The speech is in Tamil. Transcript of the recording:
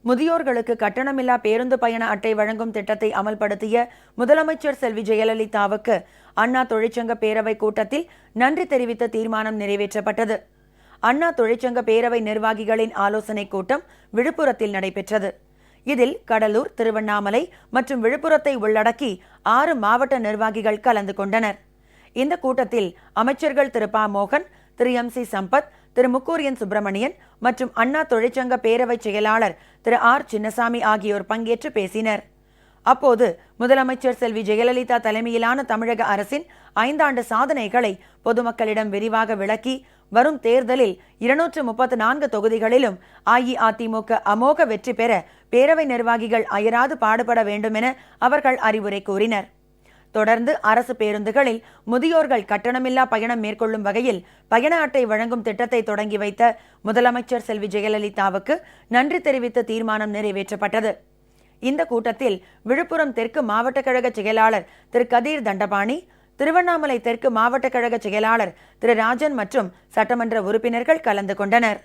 முதியோர்களுக்கு கட்டணமில்லா பேருந்து பயண அட்டை வழங்கும் திட்டத்தை அமல்படுத்திய முதலமைச்சர் செல்வி ஜெயலலிதாவுக்கு அண்ணா தொழிற்சங்க பேரவை கூட்டத்தில் நன்றி தெரிவித்த தீர்மானம் நிறைவேற்றப்பட்டது. அண்ணா தொழிற்சங்க பேரவை நிர்வாகிகளின் ஆலோசனைக் கூட்டம் விழுப்புரத்தில் நடைபெற்றது. இதில் கடலூர், திருவண்ணாமலை மற்றும் விழுப்புரத்தை உள்ளடக்கி 6 மாவட்ட நிர்வாகிகள் கலந்து கொண்டனர். இந்த கூட்டத்தில் அமைச்சர்கள் திரு ப மோகன், திரு MC சம்பத், திரு முக்கூரியன் சுப்பிரமணியன் மற்றும் அண்ணா தொழிற்சங்க பேரவை செயலாளர் திரு ஆர் சின்னசாமி ஆகியோர் பங்கேற்று பேசினர். அப்போது முதலமைச்சர் செல்வி ஜெயலலிதா தலைமையிலான தமிழக அரசின் 5 ஆண்டு சாதனைகளை பொதுமக்களிடம் விரிவாக விளக்கி வரும் தேர்தலில் 234 தொகுதிகளிலும் அஇஅதிமுக அமோக வெற்றி பெற பேரவை நிர்வாகிகள் அயராது பாடுபட வேண்டும் என அவர்கள் அறிவுரை கூறினர். தொடர்ந்து அரசு பேருந்துகளில் முதியோர்கள் கட்டணமில்லா பயணம் மேற்கொள்ளும் வகையில் பயண அட்டை வழங்கும் திட்டத்தை தொடங்கி வைத்த முதலமைச்சர் செல்வி ஜெயலலிதாவுக்கு நன்றி தெரிவித்த தீர்மானம் நிறைவேற்றப்பட்டது. இந்த கூட்டத்தில் விழுப்புரம் தெற்கு மாவட்ட கழக செயலாளர் திரு கதீர் தண்டபாணி, திருவண்ணாமலை தெற்கு மாவட்ட கழக செயலாளர் திரு ராஜன் மற்றும் சட்டமன்ற உறுப்பினர்கள் கலந்து கொண்டனர்.